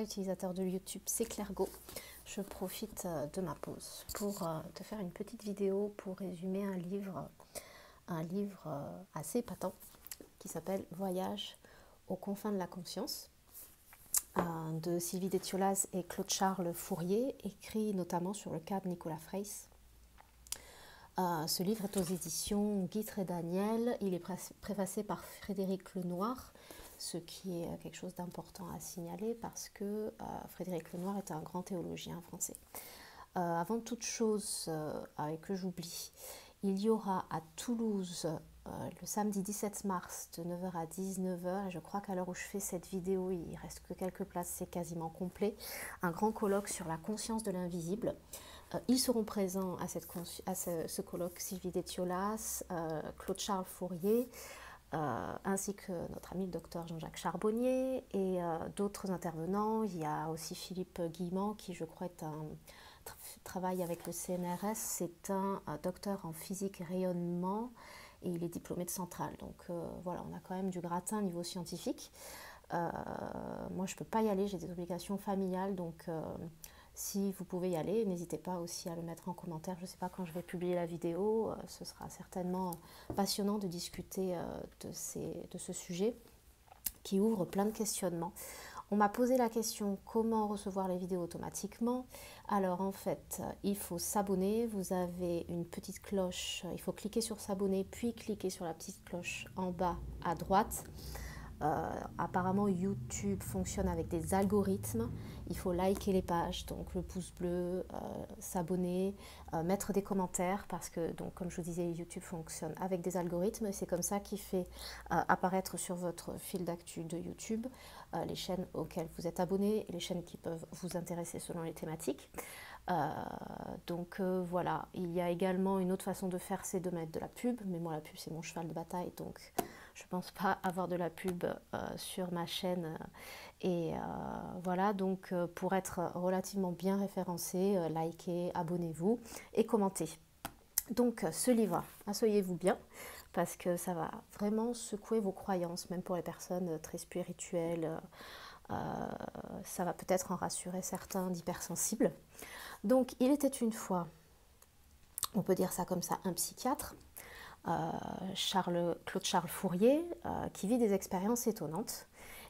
utilisateur de YouTube, c'est Clairgo. Je profite de ma pause pour te faire une petite vidéo pour résumer un livre assez épatant qui s'appelle Voyage aux confins de la conscience de Sylvie Détiolas et Claude-Charles Fourier, écrit notamment sur le cas de Nicolas Fraisse. Ce livre est aux éditions Guitre et Daniel. Il est préfacé par Frédéric Lenoir, ce qui est quelque chose d'important à signaler parce que Frédéric Lenoir est un grand théologien français. Avant toute chose, et que j'oublie, il y aura à Toulouse le samedi 17 mars de 9 h à 19 h, et je crois qu'à l'heure où je fais cette vidéo, il ne reste que quelques places, c'est quasiment complet, un grand colloque sur la conscience de l'invisible. Ils seront présents à ce colloque Sylvie Détiolas, Claude-Charles Fourier, ainsi que notre ami le docteur Jean-Jacques Charbonnier et d'autres intervenants. Il y a aussi Philippe Guillemant qui, je crois, travaille avec le CNRS. C'est un docteur en physique et rayonnement et il est diplômé de Centrale. Donc voilà, on a quand même du gratin niveau scientifique. Moi, je ne peux pas y aller, j'ai des obligations familiales, donc si vous pouvez y aller, n'hésitez pas aussi à le mettre en commentaire. Je ne sais pas quand je vais publier la vidéo, ce sera certainement passionnant de discuter de ce sujet qui ouvre plein de questionnements. On m'a posé la question comment recevoir les vidéos automatiquement. Alors en fait, il faut s'abonner. Vous avez une petite cloche, il faut cliquer sur s'abonner, puis cliquer sur la petite cloche en bas à droite. Apparemment YouTube fonctionne avec des algorithmes. Il faut liker les pages, donc le pouce bleu, s'abonner, mettre des commentaires parce que, donc, comme je vous disais, YouTube fonctionne avec des algorithmes et c'est comme ça qu'il fait apparaître sur votre fil d'actu de YouTube les chaînes auxquelles vous êtes abonné et les chaînes qui peuvent vous intéresser selon les thématiques. Voilà, il y a également une autre façon de faire, c'est de mettre de la pub, mais moi la pub c'est mon cheval de bataille, donc je ne pense pas avoir de la pub sur ma chaîne. Voilà, donc pour être relativement bien référencé, likez, abonnez-vous et commentez. Donc ce livre, asseyez-vous bien, parce que ça va vraiment secouer vos croyances, même pour les personnes très spirituelles. Ça va peut-être en rassurer certains d'hypersensibles. Donc il était une fois, on peut dire ça comme ça, un psychiatre, Claude-Charles Fourier, qui vit des expériences étonnantes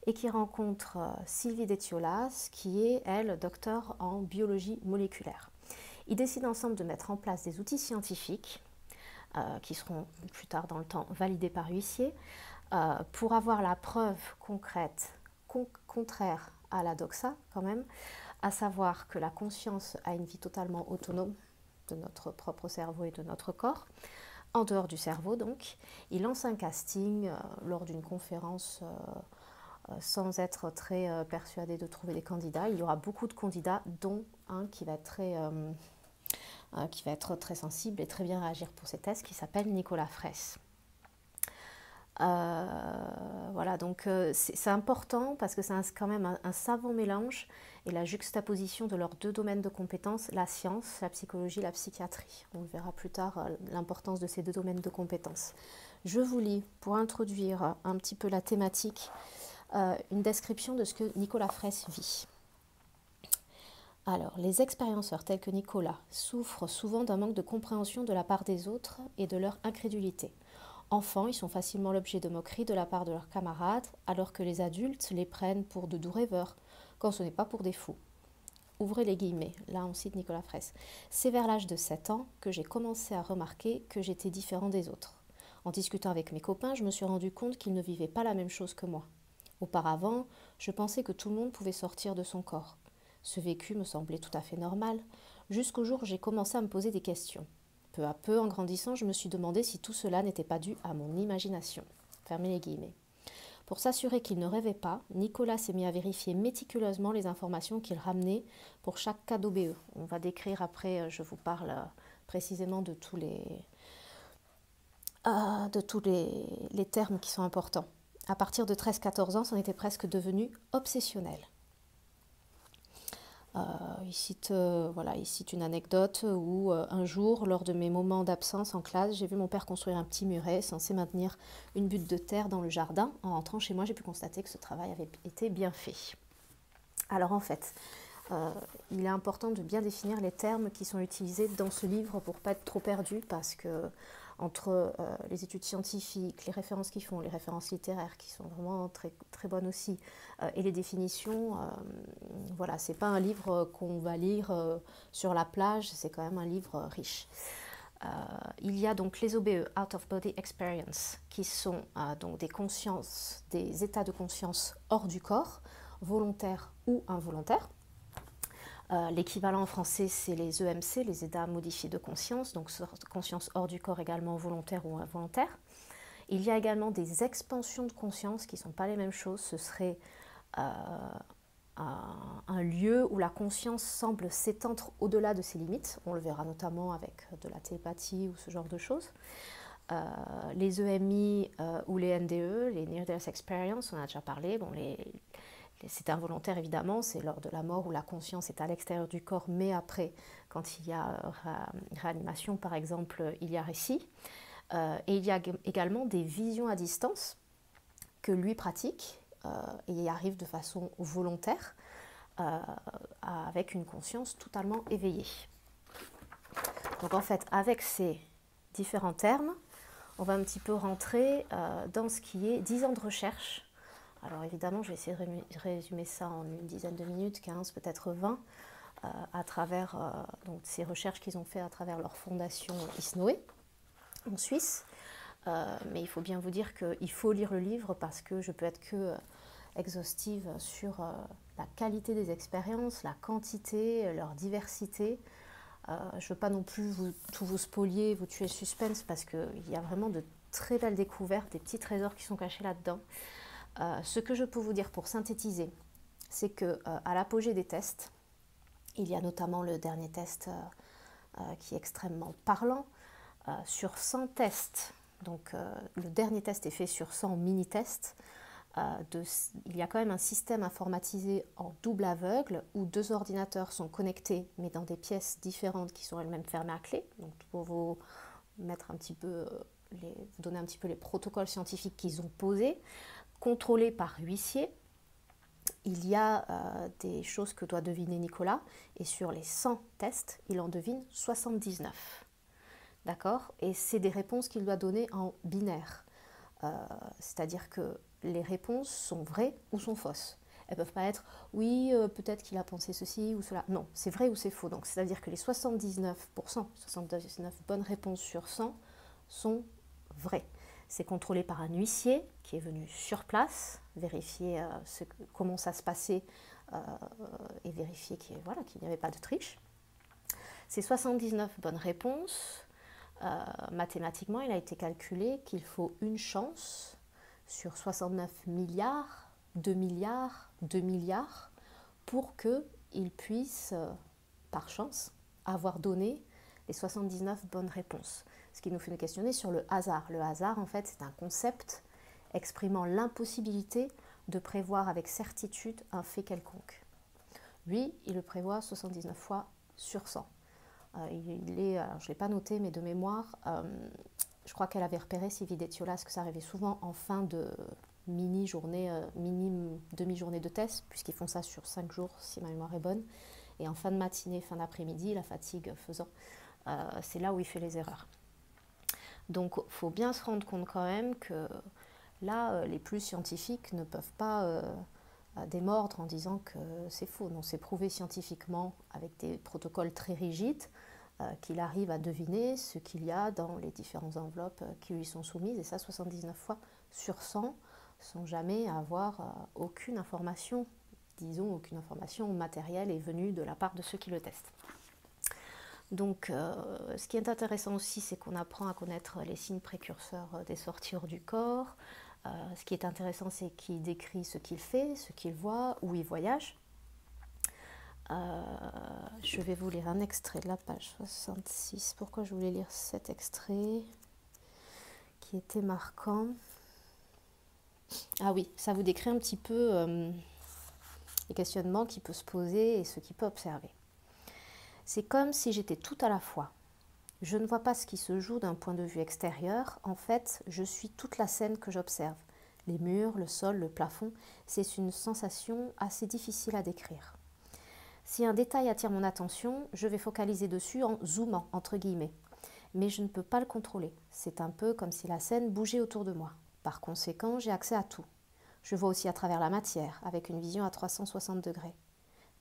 et qui rencontre Sylvie Détiolas, qui est, elle, docteur en biologie moléculaire. Ils décident ensemble de mettre en place des outils scientifiques qui seront plus tard dans le temps validés par huissier pour avoir la preuve concrète, contraire à la doxa quand même, à savoir que la conscience a une vie totalement autonome de notre propre cerveau et de notre corps, en dehors du cerveau donc. Il lance un casting lors d'une conférence sans être très persuadé de trouver des candidats. Il y aura beaucoup de candidats, dont un qui va être très sensible et très bien réagir pour ces tests, qui s'appelle Nicolas Fraisse. Voilà, donc c'est important parce que c'est quand même un savant mélange et la juxtaposition de leurs deux domaines de compétences, la science, la psychologie, la psychiatrie. On verra plus tard l'importance de ces deux domaines de compétences. Je vous lis, pour introduire un petit peu la thématique, une description de ce que Nicolas Fraisse vit. Alors, les expérienceurs tels que Nicolas souffrent souvent d'un manque de compréhension de la part des autres et de leur incrédulité. Enfants, ils sont facilement l'objet de moqueries de la part de leurs camarades, alors que les adultes les prennent pour de doux rêveurs, quand ce n'est pas pour des fous. Ouvrez les guillemets, là on cite Nicolas Fraisse. C'est vers l'âge de 7 ans que j'ai commencé à remarquer que j'étais différent des autres. En discutant avec mes copains, je me suis rendu compte qu'ils ne vivaient pas la même chose que moi. Auparavant, je pensais que tout le monde pouvait sortir de son corps. Ce vécu me semblait tout à fait normal, jusqu'au jour où j'ai commencé à me poser des questions. Peu à peu, en grandissant, je me suis demandé si tout cela n'était pas dû à mon imagination. Fermez les guillemets. Pour s'assurer qu'il ne rêvait pas, Nicolas s'est mis à vérifier méticuleusement les informations qu'il ramenait pour chaque cas d'OBE. On va décrire après, je vous parle précisément de tous les termes qui sont importants. À partir de 13-14 ans, c'en était presque devenu obsessionnel. Il cite une anecdote où un jour, lors de mes moments d'absence en classe, j'ai vu mon père construire un petit muret censé maintenir une butte de terre dans le jardin. En rentrant chez moi, j'ai pu constater que ce travail avait été bien fait. Alors en fait, il est important de bien définir les termes qui sont utilisés dans ce livre pour ne pas être trop perdu, parce que entre les études scientifiques, les références qu'ils font, les références littéraires qui sont vraiment très, très bonnes aussi, et les définitions, voilà, c'est pas un livre qu'on va lire sur la plage, c'est quand même un livre riche. Il y a donc les OBE, Out of Body Experience, qui sont donc des consciences, des états de conscience hors du corps, volontaires ou involontaires. L'équivalent en français, c'est les EMC, les états modifiés de conscience, donc conscience hors du corps également volontaire ou involontaire. Il y a également des expansions de conscience qui ne sont pas les mêmes choses. Ce serait un lieu où la conscience semble s'étendre au-delà de ses limites. On le verra notamment avec de la télépathie ou ce genre de choses. Les EMI ou les NDE, les Near Death Experience, on a déjà parlé. Bon, c'est involontaire évidemment, c'est lors de la mort où la conscience est à l'extérieur du corps, mais après, quand il y a réanimation par exemple, il y a récit. Et il y a également des visions à distance que lui pratique et y arrive de façon volontaire, avec une conscience totalement éveillée. Donc en fait, avec ces différents termes, on va un petit peu rentrer dans ce qui est 10 ans de recherche. Alors évidemment, je vais essayer de résumer ça en une dizaine de minutes, 15, peut-être 20, à travers donc, ces recherches qu'ils ont fait à travers leur fondation ISNOE en Suisse. Mais il faut bien vous dire qu'il faut lire le livre parce que je peux être que exhaustive sur la qualité des expériences, la quantité, leur diversité. Je ne veux pas non plus tout vous spolier, vous tuer le suspense, parce qu'il y a vraiment de très belles découvertes, des petits trésors qui sont cachés là-dedans. Ce que je peux vous dire pour synthétiser, c'est qu'à l'apogée des tests, il y a notamment le dernier test qui est extrêmement parlant. Sur 100 tests, donc le dernier test est fait sur 100 mini-tests, il y a quand même un système informatisé en double aveugle où 2 ordinateurs sont connectés mais dans des pièces différentes qui sont elles-mêmes fermées à clé. Donc pour vous mettre un petit peu, vous donner un petit peu les protocoles scientifiques qu'ils ont posés, contrôlés par huissier. Il y a des choses que doit deviner Nicolas, et sur les 100 tests, il en devine 79. D'accord? Et c'est des réponses qu'il doit donner en binaire. C'est-à-dire que les réponses sont vraies ou sont fausses. Elles ne peuvent pas être « oui, peut-être qu'il a pensé ceci ou cela ». Non, c'est vrai ou c'est faux. Donc, c'est-à-dire que les 79%, 79 bonnes réponses sur 100 sont vraies. C'est contrôlé par un huissier qui est venu sur place, vérifier comment ça se passait et vérifier qu'il n'y avait pas de triche. Ces 79 bonnes réponses, mathématiquement, il a été calculé qu'il faut une chance sur 69 milliards, 2 milliards, 2 milliards, pour qu'il puisse, par chance, avoir donné les 79 bonnes réponses. Ce qui nous fait nous questionner sur le hasard. Le hasard, en fait, c'est un concept exprimant l'impossibilité de prévoir avec certitude un fait quelconque. Lui, il le prévoit 79 fois sur 100. Alors je ne l'ai pas noté, mais de mémoire, je crois qu'elle avait repéré, Sylvie Détiolas, que ça arrivait souvent en fin de mini-journée, demi-journée de test, puisqu'ils font ça sur 5 jours, si ma mémoire est bonne. Et en fin de matinée, fin d'après-midi, la fatigue faisant, c'est là où il fait les erreurs. Donc, il faut bien se rendre compte quand même que là, les plus scientifiques ne peuvent pas démordre en disant que c'est faux. Non, c'est prouvé scientifiquement avec des protocoles très rigides qu'il arrive à deviner ce qu'il y a dans les différentes enveloppes qui lui sont soumises. Et ça, 79 fois sur 100, sans jamais avoir aucune information, disons aucune information matérielle est venue de la part de ceux qui le testent. Donc, ce qui est intéressant aussi, c'est qu'on apprend à connaître les signes précurseurs des sorties hors du corps. Ce qui est intéressant, c'est qu'il décrit ce qu'il fait, ce qu'il voit, où il voyage. Je vais vous lire un extrait de la page 66. Pourquoi je voulais lire cet extrait qui était marquant? Ah oui, ça vous décrit un petit peu les questionnements qu'il peut se poser et ce qu'il peut observer. C'est comme si j'étais tout à la fois. Je ne vois pas ce qui se joue d'un point de vue extérieur. En fait, je suis toute la scène que j'observe. Les murs, le sol, le plafond, c'est une sensation assez difficile à décrire. Si un détail attire mon attention, je vais focaliser dessus en zoomant, entre guillemets. Mais je ne peux pas le contrôler. C'est un peu comme si la scène bougeait autour de moi. Par conséquent, j'ai accès à tout. Je vois aussi à travers la matière, avec une vision à 360 degrés.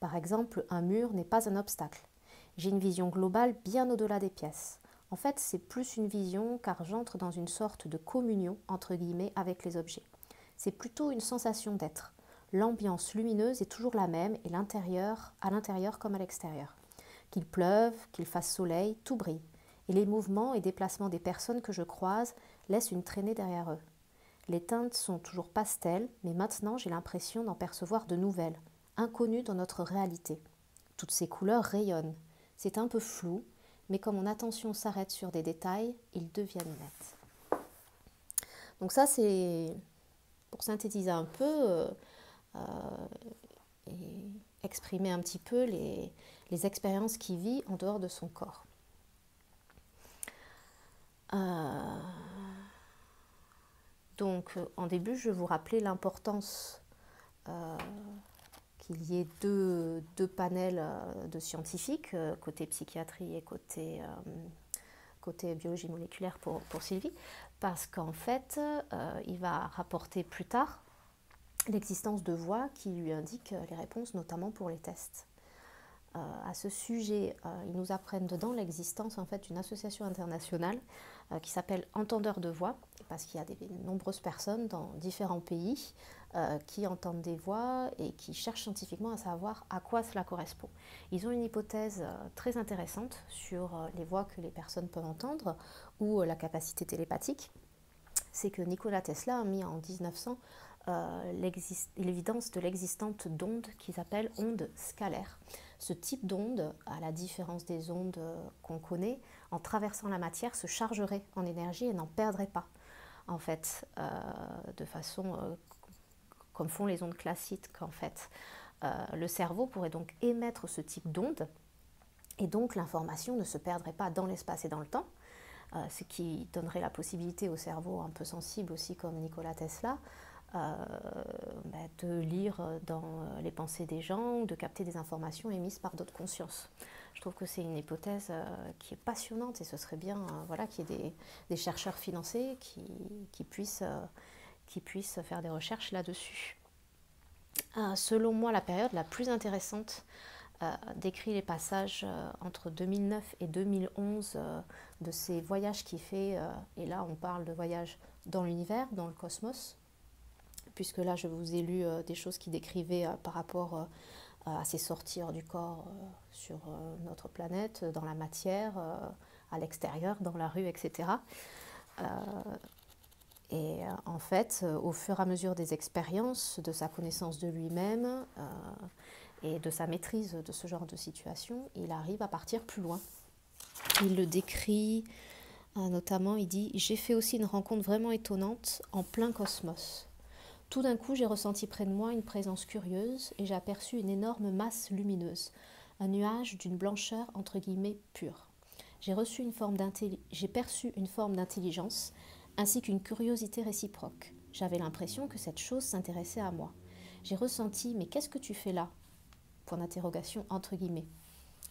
Par exemple, un mur n'est pas un obstacle. J'ai une vision globale bien au-delà des pièces. En fait, c'est plus une vision car j'entre dans une sorte de communion, entre guillemets, avec les objets. C'est plutôt une sensation d'être. L'ambiance lumineuse est toujours la même et à l'intérieur comme à l'extérieur. Qu'il pleuve, qu'il fasse soleil, tout brille. Et les mouvements et déplacements des personnes que je croise laissent une traînée derrière eux. Les teintes sont toujours pastel, mais maintenant j'ai l'impression d'en percevoir de nouvelles, inconnues dans notre réalité. Toutes ces couleurs rayonnent. C'est un peu flou, mais quand mon attention s'arrête sur des détails, ils deviennent nets. Donc ça, c'est pour synthétiser un peu et exprimer un petit peu les expériences qu'il vit en dehors de son corps. Donc, en début, je vous rappelais l'importance qu'il y ait deux panels de scientifiques, côté psychiatrie et côté biologie moléculaire pour Sylvie, parce qu'en fait, il va rapporter plus tard l'existence de voix qui lui indiquent les réponses, notamment pour les tests. À ce sujet, ils nous apprennent dedans l'existence en fait, d'une association internationale qui s'appelle Entendeurs de voix, parce qu'il y a de nombreuses personnes dans différents pays qui entendent des voix et qui cherchent scientifiquement à savoir à quoi cela correspond. Ils ont une hypothèse très intéressante sur les voix que les personnes peuvent entendre ou la capacité télépathique. C'est que Nikola Tesla a mis en 1900 l'évidence de l'existence d'ondes qu'ils appellent ondes scalaires. Ce type d'onde, à la différence des ondes qu'on connaît, en traversant la matière, se chargerait en énergie et n'en perdrait pas, en fait, de façon comme font les ondes classiques, en fait. Le cerveau pourrait donc émettre ce type d'onde, et donc l'information ne se perdrait pas dans l'espace et dans le temps, ce qui donnerait la possibilité au cerveau un peu sensible aussi, comme Nikola Tesla, de lire dans les pensées des gens, de capter des informations émises par d'autres consciences. Je trouve que c'est une hypothèse qui est passionnante et ce serait bien voilà, qu'il y ait des chercheurs financés qui puissent faire des recherches là-dessus. Selon moi, la période la plus intéressante décrit les passages entre 2009 et 2011 de ces voyages qu'il fait, et là on parle de voyages dans l'univers, dans le cosmos, puisque là je vous ai lu des choses qui décrivaient par rapport à ces sorties hors du corps sur notre planète, dans la matière, à l'extérieur, dans la rue, etc. Et en fait, au fur et à mesure des expériences, de sa connaissance de lui-même et de sa maîtrise de ce genre de situation, il arrive à partir plus loin. Il le décrit notamment, il dit « J'ai fait aussi une rencontre vraiment étonnante en plein cosmos. Tout d'un coup, j'ai ressenti près de moi une présence curieuse et j'ai aperçu une énorme masse lumineuse, un nuage d'une blancheur entre guillemets pure. J'ai perçu une forme d'intelligence ainsi qu'une curiosité réciproque. J'avais l'impression que cette chose s'intéressait à moi. J'ai ressenti « Mais qu'est-ce que tu fais là ?» Point d'interrogation entre guillemets.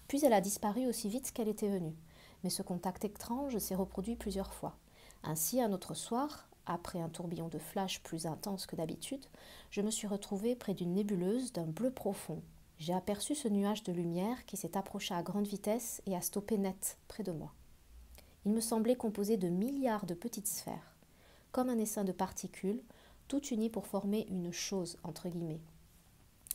Puis elle a disparu aussi vite qu'elle était venue. Mais ce contact étrange s'est reproduit plusieurs fois. Ainsi, un autre soir, après un tourbillon de flash plus intense que d'habitude, je me suis retrouvée près d'une nébuleuse d'un bleu profond. J'ai aperçu ce nuage de lumière qui s'est approché à grande vitesse et a stoppé net près de moi. Il me semblait composé de milliards de petites sphères, comme un essaim de particules, toutes unies pour former une chose, entre guillemets.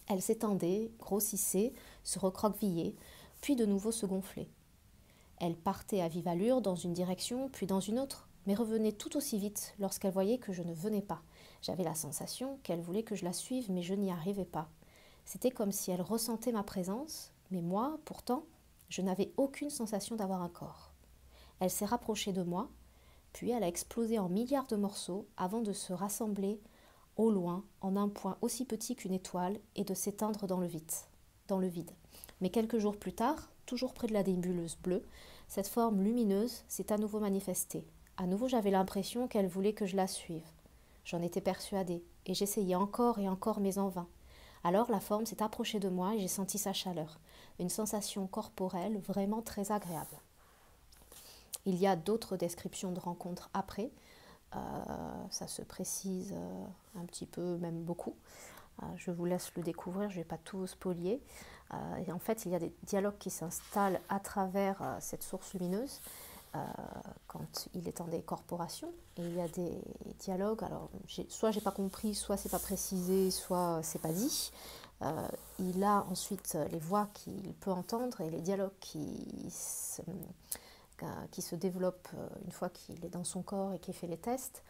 Elles s'étendaient, grossissaient, se recroquevillaient, puis de nouveau se gonflaient. Elles partaient à vive allure dans une direction, puis dans une autre, mais revenaient tout aussi vite lorsqu'elles voyaient que je ne venais pas. J'avais la sensation qu'elles voulaient que je la suive, mais je n'y arrivais pas. C'était comme si elles ressentaient ma présence, mais moi, pourtant, je n'avais aucune sensation d'avoir un corps. Elle s'est rapprochée de moi, puis elle a explosé en milliards de morceaux avant de se rassembler au loin en un point aussi petit qu'une étoile et de s'éteindre dans le vide. Mais quelques jours plus tard, toujours près de la nébuleuse bleue, cette forme lumineuse s'est à nouveau manifestée. À nouveau, j'avais l'impression qu'elle voulait que je la suive. J'en étais persuadée, et j'essayais encore et encore, mais en vain. Alors la forme s'est approchée de moi et j'ai senti sa chaleur, une sensation corporelle vraiment très agréable. Il y a d'autres descriptions de rencontres après, ça se précise un petit peu, même beaucoup. Je vous laisse le découvrir, je ne vais pas tout spolier. Et en fait, il y a des dialogues qui s'installent à travers cette source lumineuse quand il est en décorporation. Et il y a des dialogues, alors soit j'ai pas compris, soit c'est pas précisé, soit c'est pas dit. Il a ensuite les voix qu'il peut entendre et les dialogues qui se développent une fois qu'il est dans son corps et qu'il fait les tests.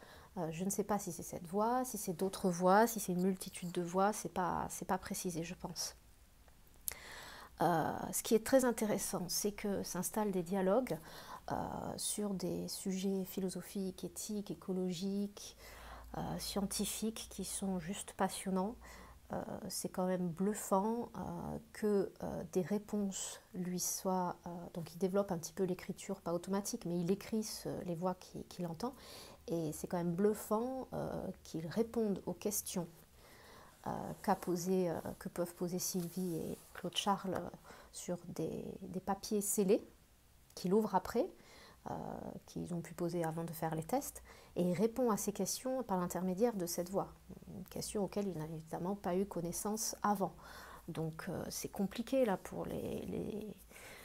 Je ne sais pas si c'est cette voix, si c'est d'autres voix, si c'est une multitude de voix, c'est pas précisé, je pense. Ce qui est très intéressant, c'est que s'installent des dialogues sur des sujets philosophiques, éthiques, écologiques, scientifiques qui sont juste passionnants. C'est quand même bluffant que des réponses lui soient... donc il développe un petit peu l'écriture, pas automatique, mais il écrit les voix qu'il entend. Et c'est quand même bluffant qu'il réponde aux questions que peuvent poser Sylvie et Claude Charles sur des papiers scellés qu'il ouvre après, qu'ils ont pu poser avant de faire les tests, et il répond à ces questions par l'intermédiaire de cette voix, une question auquel il n'a évidemment pas eu connaissance avant. Donc c'est compliqué là pour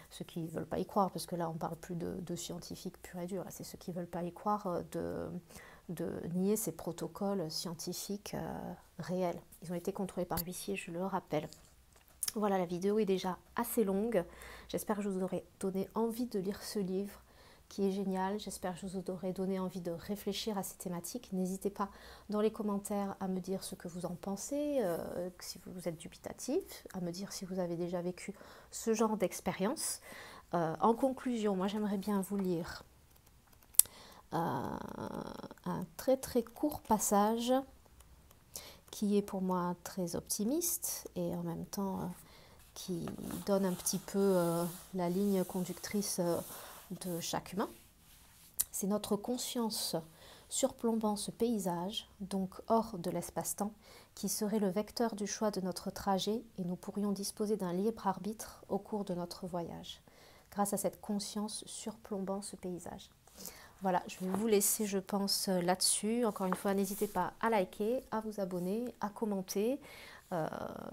ceux qui ne veulent pas y croire, parce que là on ne parle plus de scientifiques purs et durs, c'est ceux qui ne veulent pas y croire de nier ces protocoles scientifiques réels. Ils ont été contrôlés par huissier, je le rappelle. Voilà, la vidéo est déjà assez longue. J'espère que je vous aurai donné envie de lire ce livre qui est génial. J'espère que je vous aurai donné envie de réfléchir à ces thématiques. N'hésitez pas dans les commentaires à me dire ce que vous en pensez, si vous êtes dubitatif, à me dire si vous avez déjà vécu ce genre d'expérience. En conclusion, moi j'aimerais bien vous lire un très très court passage qui est pour moi très optimiste et en même temps qui donne un petit peu la ligne conductrice de chaque humain. C'est notre conscience surplombant ce paysage, donc hors de l'espace-temps, qui serait le vecteur du choix de notre trajet et nous pourrions disposer d'un libre arbitre au cours de notre voyage, grâce à cette conscience surplombant ce paysage. Voilà, je vais vous laisser, je pense, là-dessus. Encore une fois, n'hésitez pas à liker, à vous abonner, à commenter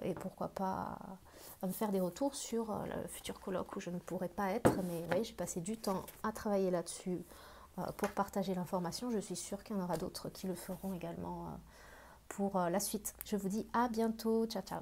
et pourquoi pas à me faire des retours sur le futur colloque où je ne pourrai pas être. Mais oui, j'ai passé du temps à travailler là-dessus pour partager l'information. Je suis sûre qu'il y en aura d'autres qui le feront également pour la suite. Je vous dis à bientôt. Ciao, ciao.